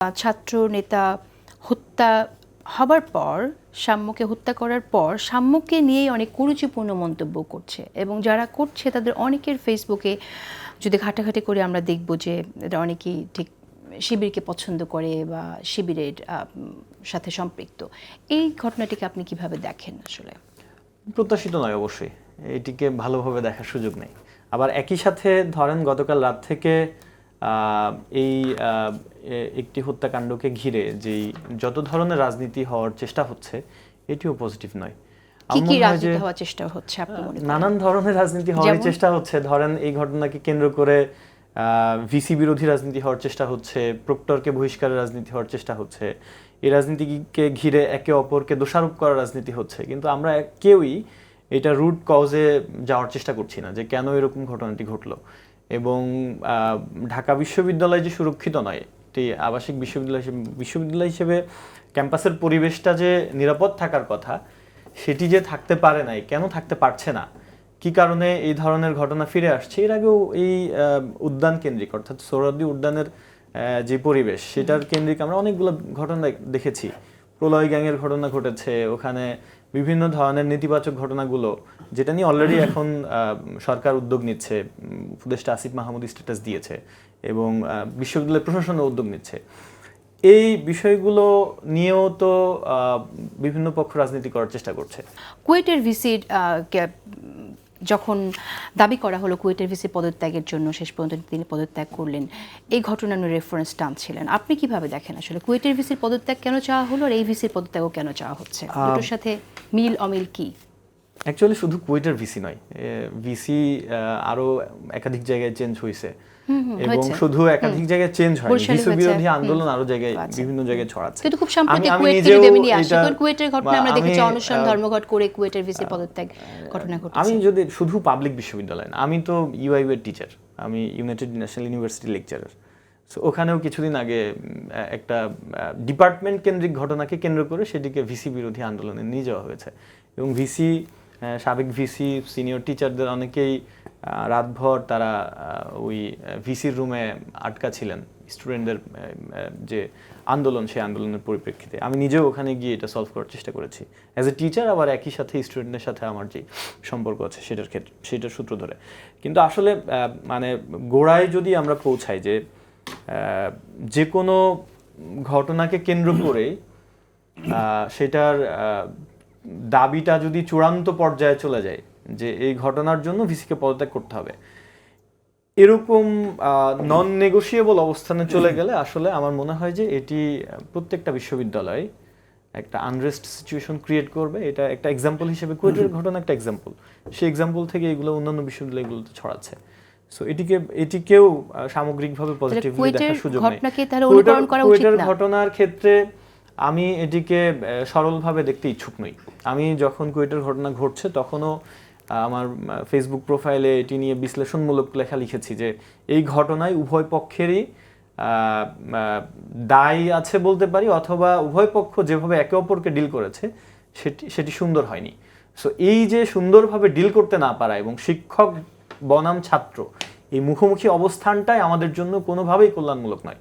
ছাত্র নেতা হত্যা হবার পর সাম্যকে হত্যা করার পর সাম্যকে নিয়েই অনেক কুরুচিপূর্ণ মন্তব্য করছে এবং যারা করছে তাদের অনেকের ফেসবুকে যদি ঘাটাঘাটি করে আমরা দেখব যে এটা অনেকেই ঠিক শিবিরকে পছন্দ করে বা শিবিরের সাথে সম্পৃক্ত। এই ঘটনাটিকে আপনি কিভাবে দেখেন? আসলে প্রত্যাশিত নয়, অবশ্যই এটিকে ভালোভাবে দেখার সুযোগ নেই। আবার একই সাথে ধরেন গতকাল রাত থেকে এই একটি হত্যাকাণ্ডকে ঘিরে যেই যত ধরনের রাজনীতি হওয়ার চেষ্টা হচ্ছে এটিও পজিটিভ নয়। কি কি রাজনীতি হওয়ার চেষ্টা হচ্ছে আপনি মনে করেন? নানান ধরনের রাজনীতি হওয়ার চেষ্টা হচ্ছে। ধরেন এই ঘটনাকে কেন্দ্র করে ভিসি বিরোধী রাজনীতি হওয়ার চেষ্টা হচ্ছে, প্রক্টরকে বহিষ্কারের রাজনীতি হওয়ার চেষ্টা হচ্ছে, এই রাজনীতিকে ঘিরে একে অপরকে দোষারোপ করার রাজনীতি হচ্ছে। কিন্তু আমরা কেউই এটা রুট কজে যাওয়ার চেষ্টা করছি না যে কেন এরকম ঘটনাটি ঘটলো। এবং ঢাকা বিশ্ববিদ্যালয় যে সুরক্ষিত নয়, একটি আবাসিক বিশ্ববিদ্যালয় হিসেবে ক্যাম্পাসের পরিবেশটা যে নিরাপদ থাকার কথা সেটি যে থাকতে পারে নাই, কেন থাকতে পারছে না, কি কারণে এই ধরনের ঘটনা ফিরে আসছে। এর আগেও এই উদ্যান কেন্দ্রিক অর্থাৎ সোহরাওয়ার্দী উদ্যানের যে পরিবেশ সেটার কেন্দ্রিক আমরা অনেকগুলো ঘটনা দেখেছি। প্রলয় গ্যাংয়ের ঘটনা ঘটেছে ওখানে, বিভিন্ন ধরনের নেতিবাচক ঘটনাগুলো যেটা নিয়ে অলরেডি এখন সরকার উদ্যোগ নিচ্ছে, উপদেষ্টা আসিফ মাহমুদ স্ট্যাটাস দিয়েছে এবং বিশ্ববিদ্যালয় প্রশাসনও উদ্যোগ নিচ্ছে। এই বিষয়গুলো নিয়েও তো বিভিন্ন পক্ষ রাজনীতি করার চেষ্টা করছে। কুয়েটের ভিসির যখন দাবি করা হলো কুয়েটের ভিসি পদত্যাগের জন্য, শেষ পর্যন্ত তিনি পদত্যাগ করলেন, এই ঘটনার রেফারেন্স টানছিলেন। আপনি কিভাবে দেখেন আসলে কুয়েটের ভিসির পদত্যাগ কেন চাওয়া হলো আর এই ভিসির পদত্যাগও কেন চাওয়া হচ্ছে? দুটোর সাথে মিল অমিল কি? অ্যাকচুয়ালি শুধু কুয়েটের ভিসি নয়, ভিসি আরো একাধিক জায়গায় চেঞ্জ হয়েছে এবং শুধু একাধিক জায়গায় চেঞ্জ হয়, ভিসি বিরোধী আন্দোলন আরো জায়গায় বিভিন্ন জায়গায় ছড়াচ্ছে। কিন্তু খুব সাম্প্রতিক কুয়েট থেকে যদি আমি নিয়ে আসি, কুয়েটের ঘটনা আমরা দেখেছি অনশন ধর্মঘট করে কুয়েটের ভিসি পদত্যাগ ঘটনা ঘটেছে। আমি যদি শুধু পাবলিক বিশ্ববিদ্যালয় না, আমি তো ইউআইউ এর টিচার, আমি United national university lecturer. So ওখানেও কিছুদিন আগে একটা ডিপার্টমেন্ট কেন্দ্রিক ঘটনাকে কেন্দ্র করে সেটিকে ভিসি বিরোধী আন্দোলনে নিয়ে যাওয়া হয়েছে এবং ভিসি, সাবেক ভিসি, সিনিয়র টিচারদের অনেকেই রাতভর তারা ওই ভিসির রুমে আটকা ছিলেন স্টুডেন্টদের যে আন্দোলন, সেই আন্দোলনের পরিপ্রেক্ষিতে। আমি নিজেও ওখানে গিয়ে এটা সলভ করার চেষ্টা করেছি অ্যাজ এ টিচার, আবার একই সাথে স্টুডেন্টের সাথে আমার যে সম্পর্ক আছে সেটার ক্ষেত্রে, সেটার সূত্র ধরে। কিন্তু আসলে মানে গোড়ায় যদি আমরা পৌঁছাই যে কোনো ঘটনাকে কেন্দ্র করে সেটার দাবিটা যদি চূড়ান্ত পর্যায়ে চলে যায় যে এই ঘটনার জন্য ভিসিকে পদত্যাগ করতে হবে, এরকম নন নেগোশিয়েবল অবস্থানে চলে গেলে আসলে আমার মনে হয় যে এটি প্রত্যেকটা বিশ্ববিদ্যালয় একটা আনরেস্ট সিচুয়েশন ক্রিয়েট করবে। এটা একটা এক্সাম্পল হিসেবে কুয়েটের ঘটনা একটা এক্সাম্পল, সেই এক্সাম্পল থেকে এগুলো অন্যান্য বিশ্ববিদ্যালয়গুলোতে ছড়াচ্ছে। সো এটিকেও সামগ্রিকভাবে পজিটিভলি দেখার সুযোগ নেই। কুয়েটের ঘটনার ক্ষেত্রে আমি এটিকে সরলভাবে দেখতে ইচ্ছুক নই। আমি যখন কুয়েটের ঘটনা ঘটছে তখনও আমার ফেসবুক প্রোফাইলে এটি নিয়ে বিশ্লেষণমূলক লেখা লিখেছি যে এই ঘটনায় উভয় পক্ষেরই দায় আছে বলতে পারি, অথবা উভয় পক্ষ যেভাবে একে অপরকে ডিল করেছে সেটি সুন্দর হয়নি। সো এই যে সুন্দরভাবে ডিল করতে না পারা এবং শিক্ষক বনাম ছাত্র এই মুখোমুখি অবস্থানটাই আমাদের জন্য কোনোভাবেই কল্যাণমূলক নয়।